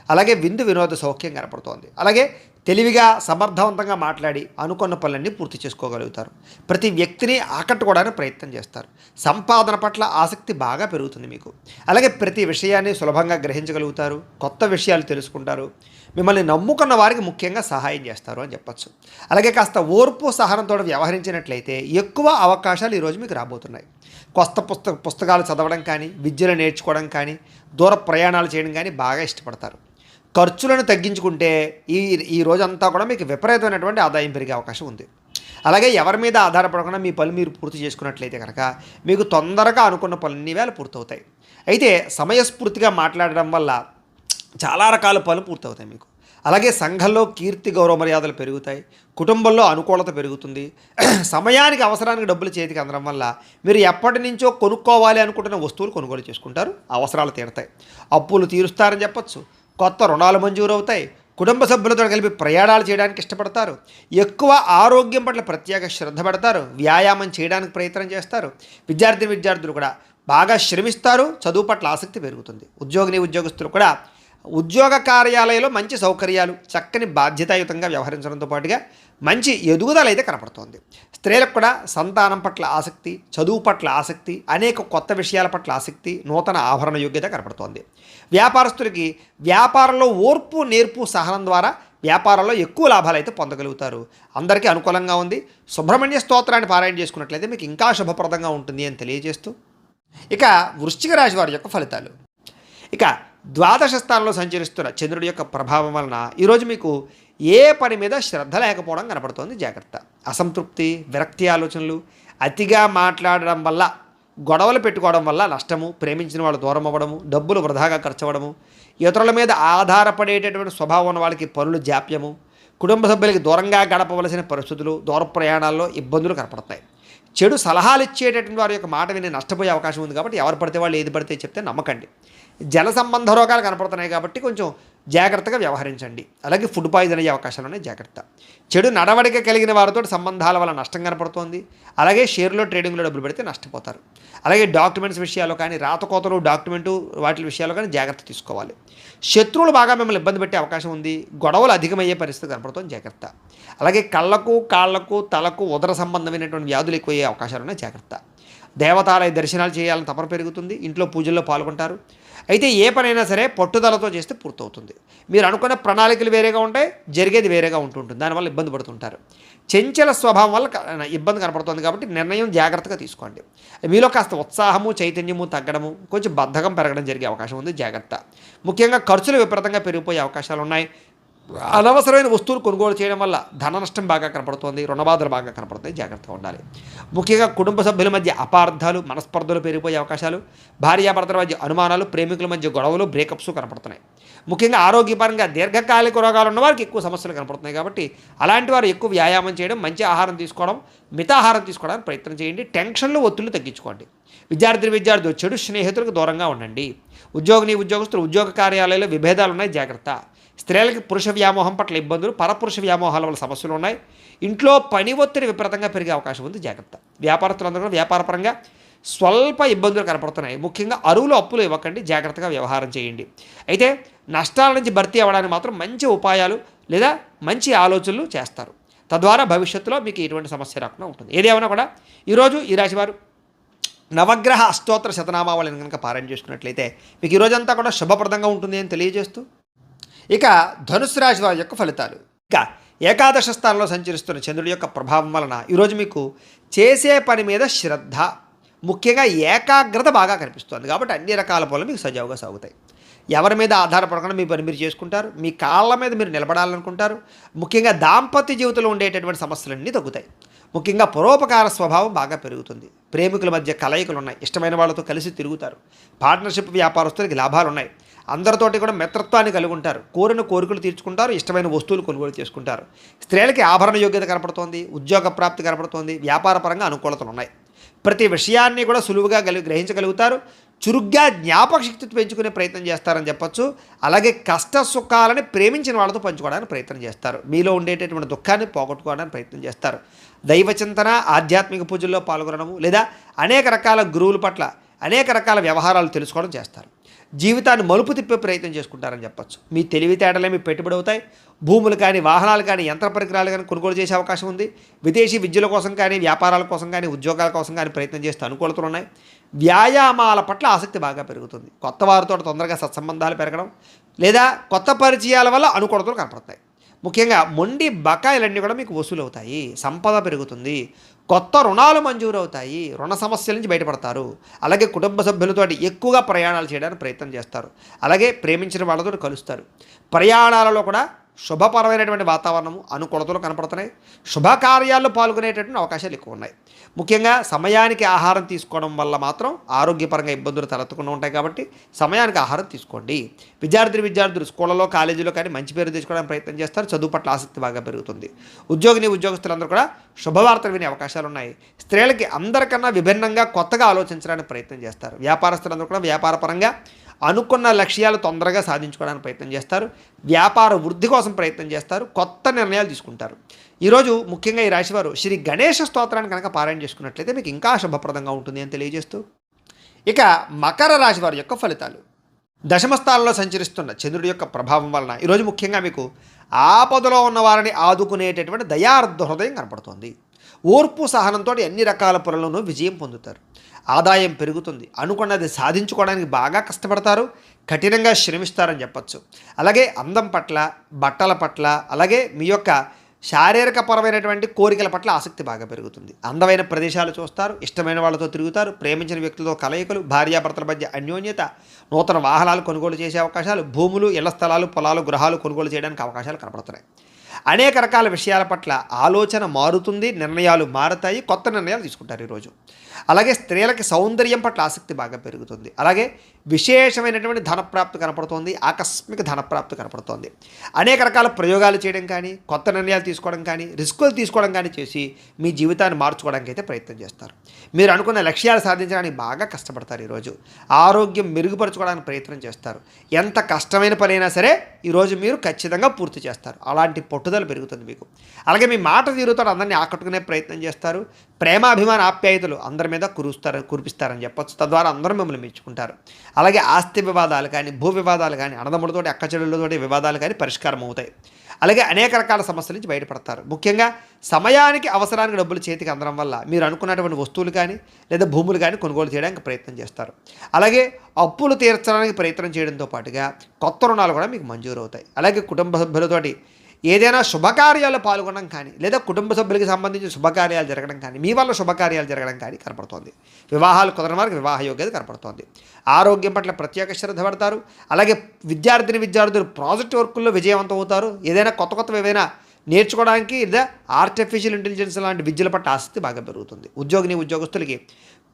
అలాగే విందు వినోద సౌఖ్యం కనపడుతోంది. అలాగే తెలివిగా సమర్థవంతంగా మాట్లాడి అనుకున్న పనులన్నీ పూర్తి చేసుకోగలుగుతారు. ప్రతి వ్యక్తిని ఆకట్టుకోవడానికి ప్రయత్నం చేస్తారు. సంపాదన పట్ల ఆసక్తి బాగా పెరుగుతుంది మీకు. అలాగే ప్రతి విషయాన్ని సులభంగా గ్రహించగలుగుతారు. కొత్త విషయాలు తెలుసుకుంటారు. మిమ్మల్ని నమ్ముకున్న వారికి ముఖ్యంగా సహాయం చేస్తారు అని చెప్పచ్చు. అలాగే కాస్త ఓర్పు సహనంతో వ్యవహరించినట్లయితే ఎక్కువ అవకాశాలు ఈరోజు మీకు రాబోతున్నాయి. కొత్త పుస్తకాలు చదవడం కానీ, విద్యను నేర్చుకోవడం కానీ, దూర ప్రయాణాలు చేయడం కానీ బాగా ఇష్టపడతారు. ఖర్చులను తగ్గించుకుంటే ఈ రోజంతా కూడా మీకు విపరీతమైనటువంటి ఆదాయం పెరిగే అవకాశం ఉంది. అలాగే ఎవరి మీద ఆధారపడకుండా మీ పనులు మీరు పూర్తి చేసుకున్నట్లయితే కనుక మీకు తొందరగా అనుకున్న పనులన్నీ వేళ పూర్తవుతాయి. అయితే సమయస్ఫూర్తిగా మాట్లాడడం వల్ల చాలా రకాల పనులు పూర్తవుతాయి మీకు. అలాగే సంఘంలో కీర్తి గౌరవ మర్యాదలు పెరుగుతాయి. కుటుంబంలో అనుకూలత పెరుగుతుంది. సమయానికి అవసరానికి డబ్బులు చేతికి అందడం వల్ల మీరు ఎప్పటి నుంచో కొనుక్కోవాలి అనుకుంటున్న వస్తువులు కొనుగోలు చేసుకుంటారు. అవసరాలు తీరుతాయి. అప్పులు తీరుస్తారని చెప్పచ్చు. కొత్త రుణాలు మంజూరు అవుతాయి. కుటుంబ సభ్యులతో కలిపి ప్రయాణాలు చేయడానికి ఇష్టపడతారు. ఎక్కువ ఆరోగ్యం పట్ల ప్రత్యేక శ్రద్ధ పెడతారు. వ్యాయామం చేయడానికి ప్రయత్నం చేస్తారు. విద్యార్థులు కూడా బాగా శ్రమిస్తారు. చదువు పట్ల ఆసక్తి పెరుగుతుంది. ఉద్యోగస్తులు కూడా ఉద్యోగ కార్యాలయంలో మంచి సౌకర్యాలు, చక్కని బాధ్యతాయుతంగా వ్యవహరించడంతో పాటుగా మంచి ఎదుగుదల అయితే కనపడుతోంది. స్త్రీలకు కూడా సంతానం పట్ల ఆసక్తి, చదువు పట్ల ఆసక్తి, అనేక కొత్త విషయాల పట్ల ఆసక్తి, నూతన ఆభరణ యోగ్యత కనపడుతోంది. వ్యాపారస్తులకి వ్యాపారంలో ఓర్పు, నేర్పు, సహనం ద్వారా వ్యాపారంలో ఎక్కువ లాభాలు అయితే పొందగలుగుతారు. అందరికీ అనుకూలంగా ఉంది. సుబ్రహ్మణ్య స్తోత్రాన్ని పారాయణ చేసుకున్నట్లయితే మీకు ఇంకా శుభప్రదంగా ఉంటుంది అని తెలియజేస్తూ, ఇక వృశ్చిక రాశి వారి యొక్క ఫలితాలు. ఇక ద్వాదశ స్థానంలో సంచరిస్తున్న చంద్రుడి యొక్క ప్రభావం వలన ఈరోజు మీకు ఏ పని మీద శ్రద్ధ లేకపోవడం కనపడుతోంది. జాగ్రత్త. అసంతృప్తి, విరక్తి ఆలోచనలు, అతిగా మాట్లాడడం వల్ల, గొడవలు పెట్టుకోవడం వల్ల నష్టము, ప్రేమించిన వాళ్ళు దూరం అవ్వడము, డబ్బులు వృధాగా ఖర్చు అవ్వడము, ఇతరుల మీద ఆధారపడేటటువంటి స్వభావం ఉన్న వాళ్ళకి పనులు జాప్యము, కుటుంబ సభ్యులకి దూరంగా గడపవలసిన పరిస్థితులు, దూర ప్రయాణాల్లో ఇబ్బందులు కనపడతాయి. చెడు సలహాలు ఇచ్చేటటువంటి వారి యొక్క మాట విని నష్టపోయే అవకాశం ఉంది. కాబట్టి ఎవరు పడితే వాళ్ళు ఏది పడితే చెప్తే నమ్మకండి. జల సంబంధ రోగాలు కనపడుతున్నాయి కాబట్టి కొంచెం జాగ్రత్తగా వ్యవహరించండి. అలాగే ఫుడ్ పాయిజన్ అయ్యే అవకాశాలు ఉన్నాయి. జాగ్రత్త. చెడు నడవడిక కలిగిన వారితో సంబంధాల వల్ల నష్టం కనపడుతోంది. అలాగే షేర్లో ట్రేడింగ్లో డబ్బులు పెడితే నష్టపోతారు. అలాగే డాక్యుమెంట్స్ విషయాల్లో కానీ, రాతకోతలు, డాక్యుమెంటు వాటి విషయాల్లో కానీ జాగ్రత్త తీసుకోవాలి. శత్రువులు బాగా మిమ్మల్ని ఇబ్బంది పెట్టే అవకాశం ఉంది. గొడవలు అధికమయ్యే పరిస్థితి కనపడుతోంది. జాగ్రత్త. అలాగే కళ్ళకు, కాళ్లకు, తలకు ఉదర సంబంధమైనటువంటి వ్యాధులు ఎక్కువయ్యే అవకాశాలు ఉన్నాయి. జాగ్రత్త. దేవతాలయ దర్శనాలు చేయాలని తపన పెరుగుతుంది. ఇంట్లో పూజల్లో పాల్గొంటారు. అయితే ఏ పనైనా సరే పట్టుదలతో చేస్తే పూర్తవుతుంది. మీరు అనుకున్న ప్రణాళికలు వేరేగా ఉంటాయి, జరిగేది వేరేగా ఉంటుంటుంది. దానివల్ల ఇబ్బంది పడుతుంటారు. చంచల స్వభావం వల్ల ఇబ్బంది కనపడుతుంది. కాబట్టి నిర్ణయం జాగ్రత్తగా తీసుకోండి. మీలో కాస్త ఉత్సాహము, చైతన్యము తగ్గడము, కొంచెం బద్ధకం పెరగడం జరిగే అవకాశం ఉంది. జాగ్రత్త. ముఖ్యంగా ఖర్చులు విపరీతంగా పెరిగిపోయే అవకాశాలు ఉన్నాయి. అనవసరమైన వస్తువులు కొనుగోలు చేయడం వల్ల ధన నష్టం బాగా కనపడుతోంది. రుణబాధలు బాగా కనపడుతాయి. జాగ్రత్తగా ఉండాలి. ముఖ్యంగా కుటుంబ సభ్యుల మధ్య అపార్థాలు, మనస్పర్ధలు పెరిగిపోయే అవకాశాలు, భార్యాభర్తల మధ్య అనుమానాలు, ప్రేమికుల మధ్య గొడవలు, బ్రేకప్స్ కనపడుతున్నాయి. ముఖ్యంగా ఆరోగ్యపరంగా దీర్ఘకాలిక రోగాలు ఉన్న వారికి ఎక్కువ సమస్యలు కనపడుతున్నాయి. కాబట్టి అలాంటి వారు ఎక్కువ వ్యాయామం చేయడం, మంచి ఆహారం తీసుకోవడం, మితాహారం తీసుకోవడానికి ప్రయత్నం చేయండి. టెన్షన్లు, ఒత్తిళ్లు తగ్గించుకోండి. విద్యార్థులు చెడు స్నేహితులకు దూరంగా ఉండండి. ఉద్యోగస్తులు ఉద్యోగ కార్యాలయాల్లో విభేదాలు ఉన్నాయి. జాగ్రత్త. స్త్రీలకి పురుష వ్యామోహం పట్ల ఇబ్బందులు, పరపురుష వ్యామోహాల వల్ల సమస్యలు ఉన్నాయి. ఇంట్లో పని ఒత్తిడి విపరీతంగా పెరిగే అవకాశం ఉంది. జాగ్రత్త. వ్యాపారస్తులందరూ కూడా వ్యాపారపరంగా స్వల్ప ఇబ్బందులు కనపడుతున్నాయి. ముఖ్యంగా అప్పులు ఇవ్వకండి. జాగ్రత్తగా వ్యవహారం చేయండి. అయితే నష్టాల నుంచి భర్తీ అవ్వడానికి మాత్రం మంచి ఉపాయాలు లేదా మంచి ఆలోచనలు చేస్తారు. తద్వారా భవిష్యత్తులో మీకు ఎటువంటి సమస్య రాకుండా ఉంటుంది. ఏదేమైనా కూడా ఈరోజు ఈ రాశివారు నవగ్రహ అష్టోత్తర శతనామావళిని కనుక పారాయణ చేసుకున్నట్లయితే మీకు ఈరోజంతా కూడా శుభప్రదంగా ఉంటుంది అని తెలియజేస్తూ, ఇక ధనుసు రాశి వారి యొక్క ఫలితాలు. ఇక ఏకాదశ స్థానంలో సంచరిస్తున్న చంద్రుడి యొక్క ప్రభావం వలన ఈరోజు మీకు చేసే పని మీద శ్రద్ధ, ముఖ్యంగా ఏకాగ్రత బాగా కనిపిస్తుంది. కాబట్టి అన్ని రకాల పనులు మీకు సజావుగా సాగుతాయి. ఎవరి మీద ఆధారపడకుండా మీ పని మీరు చేసుకుంటారు. మీ కాళ్ళ మీద మీరు నిలబడాలనుకుంటారు. ముఖ్యంగా దాంపత్య జీవితంలో ఉండేటటువంటి సమస్యలన్నీ తగ్గుతాయి. ముఖ్యంగా పరోపకార స్వభావం బాగా పెరుగుతుంది. ప్రేమికుల మధ్య కలయికలు ఉన్నాయి. ఇష్టమైన వాళ్ళతో కలిసి తిరుగుతారు. పార్ట్నర్షిప్ వ్యాపారస్తులకి లాభాలు ఉన్నాయి. అందరితోటి కూడా మిత్రత్వాన్ని కలిగి ఉంటారు. కోరిన కోరికలు తీర్చుకుంటారు. ఇష్టమైన వస్తువులు కొనుగోలు చేసుకుంటారు. స్త్రీలకి ఆభరణ యోగ్యత కనపడుతోంది. ఉద్యోగ ప్రాప్తి కనపడుతోంది. వ్యాపారపరంగా అనుకూలతలు ఉన్నాయి. ప్రతి విషయాన్ని కూడా సులువుగా గ్రహించగలుగుతారు. చురుగ్గా జ్ఞాపక శక్తి పెంచుకునే ప్రయత్నం చేస్తారని చెప్పొచ్చు. అలాగే కష్ట సుఖాలని ప్రేమించిన వాళ్ళతో పంచుకోవడానికి ప్రయత్నం చేస్తారు. మీలో ఉండేటటువంటి దుఃఖాన్ని పోగొట్టుకోవడానికి ప్రయత్నం చేస్తారు. దైవచింతన, ఆధ్యాత్మిక పూజల్లో పాల్గొనడము లేదా అనేక రకాల గురువుల పట్ల అనేక రకాల వ్యవహారాలు తెలుసుకోవడం చేస్తారు. జీవితాన్ని మలుపు తిప్పే ప్రయత్నం చేసుకుంటారని చెప్పొచ్చు. మీ తెలివితేటలే మీ పెట్టుబడి అవుతాయి. భూములు కానీ, వాహనాలు కానీ, యంత్ర పరికరాలు కానీ కొనుగోలు చేసే అవకాశం ఉంది. విదేశీ విద్యల కోసం కానీ, వ్యాపారాల కోసం కానీ, ఉద్యోగాల కోసం కానీ ప్రయత్నం చేస్తూ అనుకూలతలు ఉన్నాయి. వ్యాయామాల పట్ల ఆసక్తి బాగా పెరుగుతుంది. కొత్త వారితో తొందరగా సత్సంబంధాలు పెరగడం లేదా కొత్త పరిచయాల వల్ల అనుకూలతలు కనపడతాయి. ముఖ్యంగా మొండి బకాయిలన్నీ కూడా మీకు వసూలు అవుతాయి. సంపద పెరుగుతుంది. కొత్త రుణాలు మంజూరు అవుతాయి. రుణ సమస్యల నుంచి బయటపడతారు. అలాగే కుటుంబ సభ్యులతో ఎక్కువగా ప్రయాణాలు చేయడానికి ప్రయత్నం చేస్తారు. అలాగే ప్రేమించిన వాళ్ళతో కలుస్తారు. ప్రయాణాలలో కూడా శుభపరమైనటువంటి వాతావరణము, అనుకూలతలు కనపడుతున్నాయి. శుభకార్యాల్లో పాల్గొనేటటువంటి అవకాశాలు ఎక్కువ ఉన్నాయి. ముఖ్యంగా సమయానికి ఆహారం తీసుకోవడం వల్ల మాత్రం ఆరోగ్యపరంగా ఇబ్బందులు తలెత్తకుండా ఉంటాయి. కాబట్టి సమయానికి ఆహారం తీసుకోండి. విద్యార్థులు స్కూళ్ళలో, కాలేజీలో కానీ మంచి పేరు తెచ్చుకోవడానికి ప్రయత్నం చేస్తారు. చదువు పట్ల ఆసక్తి బాగా పెరుగుతుంది. ఉద్యోగస్తులందరూ కూడా శుభవార్తలు వినే అవకాశాలు ఉన్నాయి. స్త్రీలకి అందరికన్నా విభిన్నంగా కొత్తగా ఆలోచించడానికి ప్రయత్నం చేస్తారు. వ్యాపారస్తులందరూ కూడా వ్యాపారపరంగా అనుకున్న లక్ష్యాలు తొందరగా సాధించుకోవడానికి ప్రయత్నం చేస్తారు. వ్యాపార వృద్ధి కోసం ప్రయత్నం చేస్తారు. కొత్త నిర్ణయాలు తీసుకుంటారు. ఈరోజు ముఖ్యంగా ఈ రాశివారు శ్రీ గణేష స్తోత్రాన్ని కనుక పారాయణ చేసుకున్నట్లయితే మీకు ఇంకా శుభప్రదంగా ఉంటుంది అని తెలియజేస్తూ, ఇక మకర రాశి వారి యొక్క ఫలితాలు. దశమస్థానంలో సంచరిస్తున్న చంద్రుడి యొక్క ప్రభావం వలన ఈరోజు ముఖ్యంగా మీకు ఆపదలో ఉన్న వారిని ఆదుకునేటటువంటి దయార్థ హృదయం కనపడుతుంది. ఓర్పు సహనంతో అన్ని రకాల పనులను విజయం పొందుతారు. ఆదాయం పెరుగుతుంది. అనుకున్నది సాధించుకోవడానికి బాగా కష్టపడతారు. కఠినంగా శ్రమిస్తారని చెప్పచ్చు. అలాగే అందం పట్ల, బట్టల పట్ల, అలాగే మీ యొక్క శారీరకపరమైనటువంటి కోరికల పట్ల ఆసక్తి బాగా పెరుగుతుంది. అందమైన ప్రదేశాలు చూస్తారు. ఇష్టమైన వాళ్ళతో తిరుగుతారు. ప్రేమించిన వ్యక్తులతో కలయికలు, భార్యాభర్తల మధ్య అన్యోన్యత, నూతన వాహనాలు కొనుగోలు చేసే అవకాశాలు, భూములు, ఇళ్ల స్థలాలు, పొలాలు, గృహాలు కొనుగోలు చేయడానికి అవకాశాలు కనపడుతున్నాయి. అనేక రకాల విషయాల పట్ల ఆలోచన మారుతుంది. నిర్ణయాలు మారుతాయి. కొత్త నిర్ణయాలు తీసుకుంటారు ఈరోజు. అలాగే స్త్రీలకి సౌందర్యం పట్ల ఆసక్తి బాగా పెరుగుతుంది. అలాగే విశేషమైనటువంటి ధనప్రాప్తి కనపడుతోంది. ఆకస్మిక ధనప్రాప్తి కనపడుతోంది. అనేక రకాల ప్రయోగాలు చేయడం కానీ, కొత్త నిర్ణయాలు తీసుకోవడం కానీ, రిస్కులు తీసుకోవడం కానీ చేసి మీ జీవితాన్ని మార్చుకోవడానికి అయితే ప్రయత్నం చేస్తారు. మీరు అనుకున్న లక్ష్యాలు సాధించడానికి బాగా కష్టపడతారు. ఈరోజు ఆరోగ్యం మెరుగుపరచుకోవడానికి ప్రయత్నం చేస్తారు. ఎంత కష్టమైన పనైనా సరే ఈరోజు మీరు ఖచ్చితంగా పూర్తి చేస్తారు. అలాంటి పట్టుదల పెరుగుతుంది మీకు. అలాగే మీ మాట తీరుతో అందరినీ ఆకట్టుకునే ప్రయత్నం చేస్తారు. ప్రేమాభిమాన ఆప్యాయతలు అందరి మీద కురిపిస్తారని చెప్పొచ్చు. తద్వారా అందరూ మిమ్మల్ని మెచ్చుకుంటారు. అలాగే ఆస్తి వివాదాలు కానీ, భూ వివాదాలు కానీ, అన్నదమ్ములతోటి, అక్కచెల్లెళ్ళతోటి వివాదాలు కానీ పరిష్కారం అవుతాయి. అలాగే అనేక రకాల సమస్యల నుంచి బయటపడతారు. ముఖ్యంగా సమయానికి అవసరానికి డబ్బులు చేతికి అందడం వల్ల మీరు అనుకున్నటువంటి వస్తువులు కానీ లేదా భూములు కానీ కొనుగోలు చేయడానికి ప్రయత్నం చేస్తారు. అలాగే అప్పులు తీర్చడానికి ప్రయత్నం చేయడంతో పాటుగా కొత్త రుణాలు కూడా మీకు మంజూరు అవుతాయి. అలాగే కుటుంబ సభ్యులతోటి ఏదైనా శుభకార్యాలు పాల్గొనడం కానీ లేదా కుటుంబ సభ్యులకి సంబంధించిన శుభకార్యాలు జరగడం కానీ, మీ వల్ల శుభకార్యాలు జరగడం కానీ కనపడుతోంది. వివాహాలు కుదరని వారికి వివాహ యోగ్యత కనపడుతోంది. ఆరోగ్యం పట్ల ప్రత్యేక శ్రద్ధ పడతారు. అలాగే విద్యార్థులు ప్రాజెక్ట్ వర్కుల్లో విజయవంతం అవుతారు. ఏదైనా కొత్త ఏవైనా నేర్చుకోవడానికి లేదా ఆర్టిఫిషియల్ ఇంటెలిజెన్స్ లాంటి విద్యల పట్ల ఆసక్తి బాగా పెరుగుతుంది. ఉద్యోగస్తులకి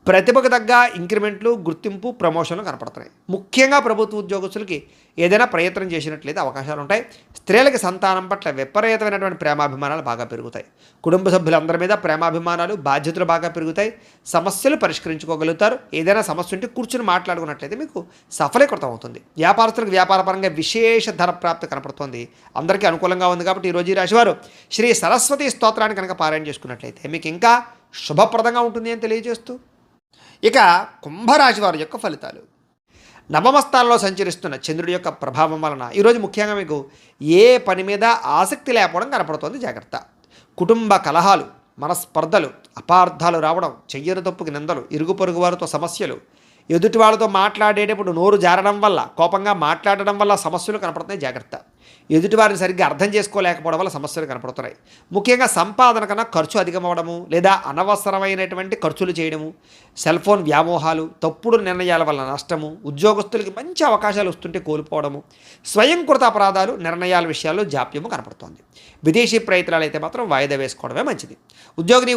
ప్రతిభకు తగ్గ ఇంక్రిమెంట్లు, గుర్తింపు, ప్రమోషన్లు కనపడుతున్నాయి. ముఖ్యంగా ప్రభుత్వ ఉద్యోగస్తులకి ఏదైనా ప్రయత్నం చేసినట్లయితే అవకాశాలు ఉంటాయి. స్త్రీలకి సంతానం పట్ల విపరీతమైనటువంటి ప్రేమాభిమానాలు బాగా పెరుగుతాయి. కుటుంబ సభ్యులందరి మీద ప్రేమాభిమానాలు, బాధ్యతలు బాగా పెరుగుతాయి. సమస్యలు పరిష్కరించుకోగలుగుతారు. ఏదైనా సమస్య ఉంటే కూర్చుని మాట్లాడుకున్నట్లయితే మీకు సఫలీకృతం అవుతుంది. వ్యాపారస్తులకు వ్యాపారపరంగా విశేష ధన ప్రాప్తి కనపడుతుంది. అందరికీ అనుకూలంగా ఉంది. కాబట్టి ఈరోజు ఈ రాశివారు శ్రీ సరస్వతి స్తోత్రాన్ని కనుక పారాయణ చేసుకున్నట్లయితే మీకు ఇంకా శుభప్రదంగా ఉంటుంది అని తెలియజేస్తూ, ఇక కుంభరాశి వారి యొక్క ఫలితాలు. నవమస్థానంలో సంచరిస్తున్న చంద్రుడి యొక్క ప్రభావం వలన ఈరోజు ముఖ్యంగా మీకు ఏ పని మీద ఆసక్తి లేకపోవడం కనపడుతోంది. జాగ్రత్త. కుటుంబ కలహాలు, మనస్పర్ధలు, అపార్థాలు రావడం, చెయ్యని తప్పుకి నిందలు, ఇరుగు పొరుగు వారితో సమస్యలు, ఎదుటి వాళ్ళతో మాట్లాడేటప్పుడు నోరు జారడం వల్ల, కోపంగా మాట్లాడడం వల్ల సమస్యలు కనపడుతున్నాయి. జాగ్రత్త. ఎదుటివారిని సరిగ్గా అర్థం చేసుకోలేకపోవడం వల్ల సమస్యలు కనపడుతున్నాయి. ముఖ్యంగా సంపాదన కన్నా ఖర్చు అధికమవడము లేదా అనవసరమైనటువంటి ఖర్చులు చేయడము, సెల్ ఫోన్ వ్యామోహాలు, తప్పుడు నిర్ణయాల వల్ల నష్టము, ఉద్యోగస్తులకి మంచి అవకాశాలు వస్తుంటే కోల్పోవడము, స్వయంకృత అపరాధాలు, నిర్ణయాల విషయాల్లో జాప్యము కనపడుతోంది. విదేశీ ప్రయత్నాలు అయితే మాత్రం వాయిదా వేసుకోవడమే మంచిది.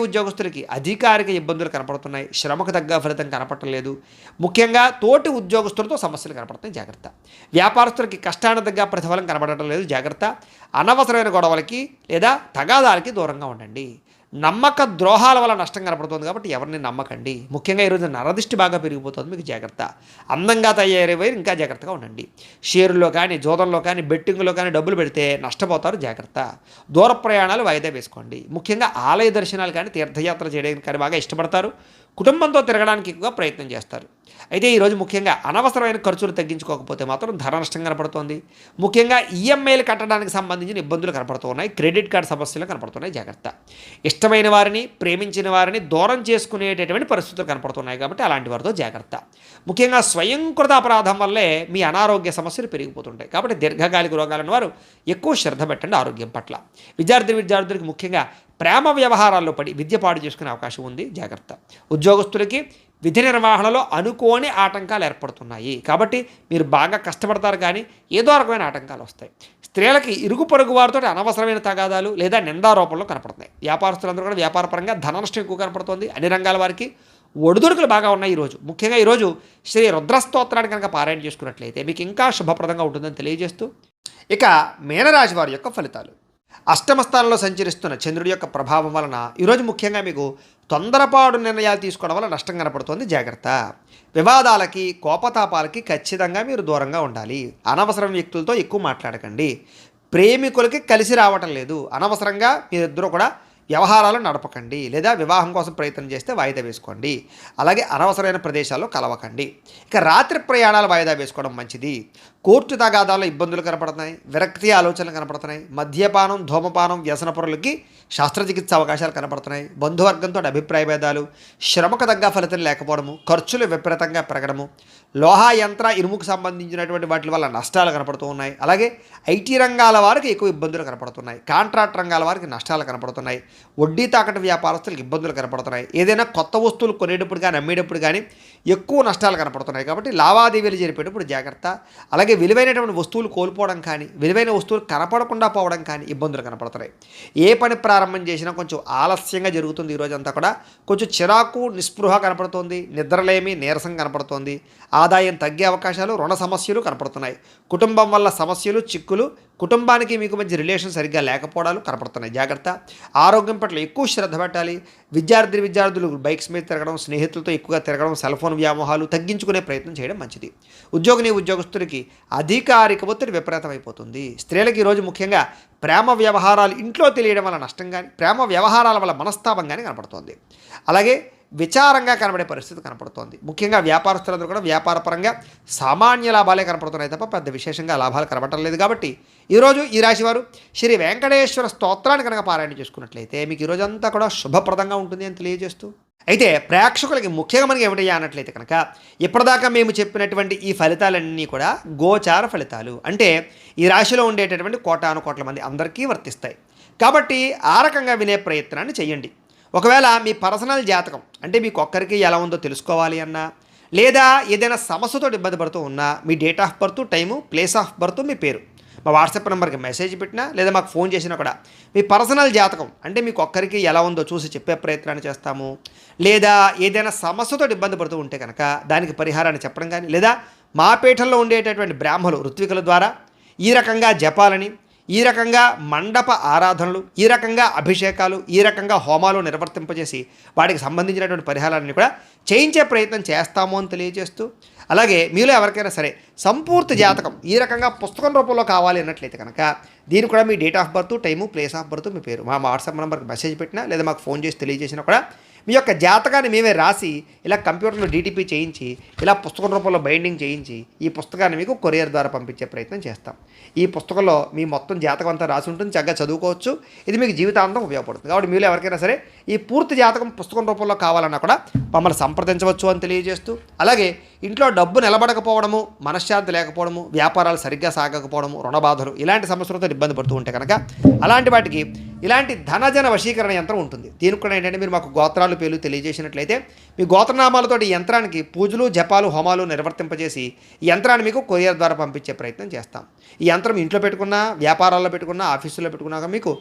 ఉద్యోగస్తులకి అధికారిక ఇబ్బందులు కనపడుతున్నాయి. శ్రమకు తగ్గ ఫలితం కనపడటం లేదు. ముఖ్యంగా తోటి ఉద్యోగస్తులతో సమస్యలు కనపడుతున్నాయి. జాగ్రత్త. వ్యాపారస్తులకి కష్టానికి తగ్గ ప్రతిఫలం కనపడటం లేదు. జాగ్రత్త. అనవసరమైన గొడవలకి లేదా తగాదాలకి దూరంగా ఉండండి. నమ్మక ద్రోహాల వల్ల నష్టం కనపడుతుంది. కాబట్టి ఎవరిని నమ్మకండి. ముఖ్యంగా ఈరోజు నరదిష్టి బాగా పెరిగిపోతుంది. మీకు జాగ్రత్త. అందంగా తయారయ్యే ఇంకా జాగ్రత్తగా ఉండండి. షేరుల్లో కానీ, జోదంలో కానీ, బెట్టింగ్లో కానీ డబ్బులు పెడితే నష్టపోతారు. జాగ్రత్త. దూర ప్రయాణాలు వాయిదా వేసుకోండి. ముఖ్యంగా ఆలయ దర్శనాలు కానీ, తీర్థయాత్ర చేయడానికి కానీ బాగా ఇష్టపడతారు. కుటుంబంతో తిరగడానికి ఎక్కువగా ప్రయత్నం చేస్తారు. అయితే ఈరోజు ముఖ్యంగా అనవసరమైన ఖర్చులు తగ్గించుకోకపోతే మాత్రం ధన నష్టం కనపడుతోంది. ముఖ్యంగా ఈఎంఐలు కట్టడానికి సంబంధించిన ఇబ్బందులు కనపడుతున్నాయి. క్రెడిట్ కార్డు సమస్యలు కనపడుతున్నాయి. జాగ్రత్త. ఇష్టమైన వారిని, ప్రేమించిన వారిని దూరం చేసుకునేటటువంటి పరిస్థితులు కనపడుతున్నాయి కాబట్టి అలాంటి వారితో జాగ్రత్త. ముఖ్యంగా స్వయంకృత అపరాధం వల్లే మీ అనారోగ్య సమస్యలు పెరిగిపోతుంటాయి కాబట్టి దీర్ఘకాలిక రోగాలను వారు ఎక్కువ శ్రద్ధ పెట్టండి ఆరోగ్యం పట్ల. విద్యార్థులకు ముఖ్యంగా ప్రేమ వ్యవహారాల్లో పడి విద్య పాడు చేసుకునే అవకాశం ఉంది. జాగ్రత్త. ఉద్యోగస్తులకి విధి నిర్వహణలో అనుకోని ఆటంకాలు ఏర్పడుతున్నాయి కాబట్టి మీరు బాగా కష్టపడతారు కానీ ఏదో రకమైన ఆటంకాలు వస్తాయి. స్త్రీలకి ఇరుగు పొరుగు వారితో అనవసరమైన తగాదాలు లేదా నిందారోపణలు కనపడుతున్నాయి. వ్యాపారస్తులందరూ కూడా వ్యాపారపరంగా ధన నష్టం ఎక్కువ కనపడుతుంది. అన్ని రంగాల వారికి ఒడిదుడుకులు బాగా ఉన్నాయి ఈరోజు. ముఖ్యంగా ఈరోజు శ్రీ రుద్రస్తోత్రాన్ని కనుక పారాయణ చేసుకున్నట్లయితే మీకు ఇంకా శుభప్రదంగా ఉంటుందని తెలియజేస్తూ ఇక మీనరాశి వారి యొక్క ఫలితాలు. అష్టమ స్థానంలో సంచరిస్తున్న చంద్రుడి యొక్క ప్రభావం వలన ఈరోజు ముఖ్యంగా మీకు తొందరపాటు నిర్ణయాలు తీసుకోవడం వల్ల నష్టం కనపడుతుంది. జాగ్రత్త. వివాదాలకి, కోపతాపాలకి ఖచ్చితంగా మీరు దూరంగా ఉండాలి. అనవసరం వ్యక్తులతో ఎక్కువ మాట్లాడకండి. ప్రేమికులకి కలిసి రావటం లేదు. అనవసరంగా మీరిద్దరూ కూడా వ్యవహారాలు నడపకండి లేదా వివాహం కోసం ప్రయత్నం చేస్తే వాయిదా వేసుకోండి. అలాగే అనవసరమైన ప్రదేశాల్లో కలవకండి. ఇక రాత్రి ప్రయాణాలు వాయిదా వేసుకోవడం మంచిది. కోర్టు తగాదాల్లో ఇబ్బందులు కనపడుతున్నాయి. విరక్తి ఆలోచనలు కనపడుతున్నాయి. మద్యపానం, ధూమపానం, వ్యసనపరులకి శస్త్రచికిత్స అవకాశాలు కనపడుతున్నాయి. బంధువర్గంతో అభిప్రాయ భేదాలు, శ్రమకు తగ్గ ఫలితం లేకపోవడము, ఖర్చులు విపరీతంగా పెరగడము, లోహ యంత్ర ఇనుముకు సంబంధించినటువంటి వాటి వల్ల నష్టాలు కనపడుతూ ఉన్నాయి. అలాగే ఐటీ రంగాల వారికి ఎక్కువ ఇబ్బందులు కనపడుతున్నాయి. కాంట్రాక్ట్ రంగాల వారికి నష్టాలు కనపడుతున్నాయి. వడ్డీ తాకట్టు వ్యాపారస్తులకు ఇబ్బందులు కనపడుతున్నాయి. ఏదైనా కొత్త వస్తువులు కొనేటప్పుడు కానీ అమ్మేటప్పుడు కానీ ఎక్కువ నష్టాలు కనపడుతున్నాయి కాబట్టి లావాదేవీలు జరిపేటప్పుడు జాగ్రత్త. అలాగే విలువైనటువంటి వస్తువులు కోల్పోవడం కానీ, విలువైన వస్తువులు కనపడకుండా పోవడం కానీ ఇబ్బందులు కనపడుతున్నాయి. ఏ పని ప్రారంభం చేసినా కొంచెం ఆలస్యంగా జరుగుతుంది. ఈరోజంతా కూడా కొంచెం చిరాకు, నిస్పృహ కనపడుతోంది. నిద్రలేమి, నీరసం కనపడుతోంది. ఆదాయం తగ్గే అవకాశాలు, రుణ సమస్యలు కనపడుతున్నాయి. కుటుంబం వల్ల సమస్యలు, చిక్కులు, కుటుంబానికి మీకు మధ్య రిలేషన్ సరిగ్గా లేకపోవడాలు కనపడుతున్నాయి. జాగ్రత్త. ఆరోగ్యం పట్ల ఎక్కువ శ్రద్ధ పెట్టాలి. విద్యార్థులు బైక్స్ మీద తిరగడం, స్నేహితులతో ఎక్కువగా తిరగడం, సెల్ ఫోన్ వ్యామోహాలు తగ్గించుకునే ప్రయత్నం చేయడం మంచిది. ఉద్యోగస్తులకి అధికారిక ఒత్తిడి విపరీతమైపోతుంది. స్త్రీలకు ఈరోజు ముఖ్యంగా ప్రేమ వ్యవహారాలు ఇంట్లో తెలియడం వల్ల నష్టం కానీ, ప్రేమ వ్యవహారాల వల్ల మనస్తాపం కానీ కనపడుతోంది. అలాగే విచారంగా కనబడే పరిస్థితి కనపడుతోంది. ముఖ్యంగా వ్యాపారస్తులందరూ కూడా వ్యాపారపరంగా సామాన్య లాభాలే కనపడుతున్నాయి తప్ప పెద్ద విశేషంగా లాభాలు కనబడటం లేదు. కాబట్టి ఈరోజు ఈ రాశివారు శ్రీ వెంకటేశ్వర స్తోత్రాన్ని కనుక పారాయణ చేసుకున్నట్లయితే మీకు ఈరోజంతా కూడా శుభప్రదంగా ఉంటుంది అని తెలియజేస్తూ అయితే ప్రేక్షకులకి ముఖ్యంగా మనకి ఏమిటయ్యా అన్నట్లయితే కనుక ఇప్పటిదాకా మేము చెప్పినటువంటి ఈ ఫలితాలన్నీ కూడా గోచార ఫలితాలు. అంటే ఈ రాశిలో ఉండేటటువంటి కోటాను కోట్ల మంది అందరికీ వర్తిస్తాయి. కాబట్టి ఆ రకంగా వినే ప్రయత్నాన్ని చేయండి. ఒకవేళ మీ పర్సనల్ జాతకం అంటే మీకు ఒక్కరికి ఎలా ఉందో తెలుసుకోవాలి అన్నా, లేదా ఏదైనా సమస్యతో ఇబ్బంది పడుతూ ఉన్నా మీ date of birth, time, place of birth, మీ పేరు మా వాట్సాప్ నెంబర్కి మెసేజ్ పెట్టినా లేదా మాకు ఫోన్ చేసినా కూడా మీ పర్సనల్ జాతకం అంటే మీకు ఒక్కరికి ఎలా ఉందో చూసి చెప్పే ప్రయత్నాన్ని చేస్తాము. లేదా ఏదైనా సమస్యతో ఇబ్బంది పడుతూ ఉంటే కనుక దానికి పరిహారాన్ని చెప్పడం కానీ, లేదా మా పీఠంలో ఉండేటటువంటి బ్రాహ్మలు ఋత్వికుల ద్వారా ఈ రకంగా జపాలని, ఈ రకంగా మండప ఆరాధనలు, ఈ రకంగా అభిషేకాలు, ఈ రకంగా హోమాలు నిర్వర్తింపజేసి వాటికి సంబంధించినటువంటి పరిహారాన్ని కూడా చేయించే ప్రయత్నం చేస్తాము అని తెలియజేస్తూ అలాగే మీలో ఎవరికైనా సరే సంపూర్తి జాతకం ఈ రకంగా పుస్తకం రూపంలో కావాలి అన్నట్లయితే కనుక దీనికి కూడా మీ date of birth, time, place of birth, మీ పేరు మా వాట్సాప్ నెంబర్కి మెసేజ్ పెట్టినా లేదా మాకు ఫోన్ చేసి తెలియజేసినా కూడా మీ యొక్క జాతకాన్ని మేమే రాసి ఇలా కంప్యూటర్లో డీటీపీ చేయించి ఇలా పుస్తకం రూపంలో బైండింగ్ చేయించి ఈ పుస్తకాన్ని మీకు కొరియర్ ద్వారా పంపించే ప్రయత్నం చేస్తాం. ఈ పుస్తకంలో మీ మొత్తం జాతకం అంతా రాసి ఉంటుంది. చక్కగా చదువుకోవచ్చు. ఇది మీకు జీవితాంతం ఉపయోగపడుతుంది. కాబట్టి మీరు ఎవరికైనా సరే ఈ పూర్తి జాతకం పుస్తకం రూపంలో కావాలన్నా కూడా మమ్మల్ని సంప్రదించవచ్చు అని తెలియజేస్తూ అలాగే ఇంట్లో డబ్బు నిలబడకపోవడము, మనశ్శాంతి లేకపోవడము, వ్యాపారాలు సరిగ్గా సాగకపోవడము, రుణబాధలు ఇలాంటి సమస్యలతో ఇబ్బంది పడుతూ ఉంటే కనుక అలాంటి వాటికి ఇలాంటి ధనజన వశీకరణ యంత్రం ఉంటుంది. దీనికి కూడా ఏంటంటే మీరు మాకు గోత్రాలు పేర్లు తెలియజేసినట్లయితే మీ గోత్రనామాలతో ఈ యంత్రానికి పూజలు, జపాలు, హోమాలు నిర్వర్తింపజేసి ఈ యంత్రాన్ని మీకు కొరియర్ ద్వారా పంపించే ప్రయత్నం చేస్తాం. ఈ యంత్రం ఇంట్లో పెట్టుకున్నా, వ్యాపారాల్లో పెట్టుకున్నా, ఆఫీసుల్లో పెట్టుకున్నాక మీకు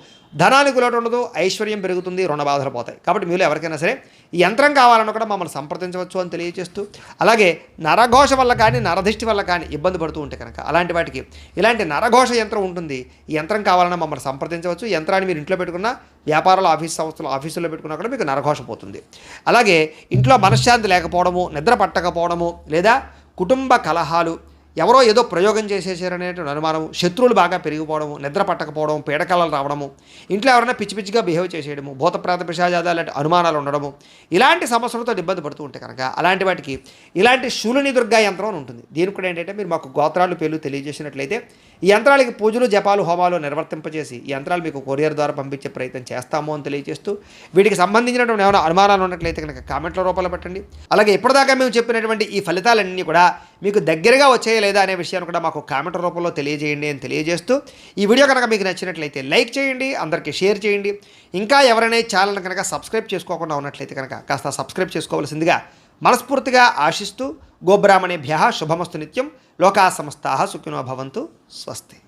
ధనానికి లోటు ఉండదు, ఐశ్వర్యం పెరుగుతుంది, రుణ బాధలు పోతాయి. కాబట్టి మీరు ఎవరికైనా సరే ఈ యంత్రం కావాలన్నా కూడా మమ్మల్ని సంప్రదించవచ్చు అని తెలియజేస్తూ అలాగే నరఘోష వల్ల కానీ, నరదిష్టి వల్ల కానీ ఇబ్బంది పడుతూ ఉంటే కనుక అలాంటి వాటికి ఇలాంటి నరఘోష యంత్రం ఉంటుంది. ఈ యంత్రం కావాలన్నా మమ్మల్ని సంప్రదించవచ్చు. యంత్రాన్ని మీరు ఇంట్లో పెట్టుకున్నా, వ్యాపారాలు, ఆఫీసుల్లో పెట్టుకున్నా కూడా మీకు నరఘోష పోతుంది. అలాగే ఇంట్లో మనశ్శాంతి లేకపోవడము, నిద్ర పట్టకపోవడము, లేదా కుటుంబ కలహాలు, ఎవరో ఏదో ప్రయోగం చేసేసారనేటువంటి అనుమానము, శత్రువులు బాగా పెరిగిపోవడము, నిద్ర పట్టకపోవడం, పీడకలలు రావడము, ఇంట్లో ఎవరైనా పిచ్చి పిచ్చిగా బిహేవ్ చేసేయడము, భూత ప్రేత పిశాచాలు లాంటి అనుమానాలు ఉండడము, ఇలాంటి సమస్యలతో ఇబ్బంది పడుతూ ఉంటే కనుక అలాంటి వాటికి ఇలాంటి శూలిని దుర్గా యంత్రం అని ఉంటుంది. దీనికి కూడా ఏంటంటే మీరు మాకు గోత్రాలు పేర్లు తెలియజేసినట్లయితే ఈ యంత్రాలకి పూజలు జపాలు హోమాలు నిర్వర్తింపజేసి ఈ యంత్రాలు మీకు కొరియర్ ద్వారా పంపించే ప్రయత్నం చేస్తాము అని తెలియజేస్తూ, వీటికి సంబంధించినటువంటి ఏమైనా అనుమానాలు ఉన్నట్లయితే కనుక కామెంట్ల రూపంలో పెట్టండి. అలాగే ఇప్పటిదాకా మేము చెప్పినటువంటి ఈ ఫలితాలన్నీ కూడా మీకు దగ్గరగా వచ్చాయా లేదా అనే విషయాన్ని కూడా మాకు కామెంట్ రూపంలో తెలియజేయండి అని తెలియజేస్తూ, ఈ వీడియో కనుక మీకు నచ్చినట్లయితే లైక్ చేయండి, అందరికీ షేర్ చేయండి. ఇంకా ఎవరైనా ఛానల్ కనుక సబ్స్క్రైబ్ చేసుకోకుండా ఉన్నట్లయితే కనుక కాస్త సబ్స్క్రైబ్ చేసుకోవాల్సిందిగా మనస్ఫూర్తిగా ఆశిస్తూ, గోబ్రాహ్మణేభ్యః శుభమస్తు నిత్యం, లోకా సమస్తాః సుఖినో భవంతు, స్వస్తి.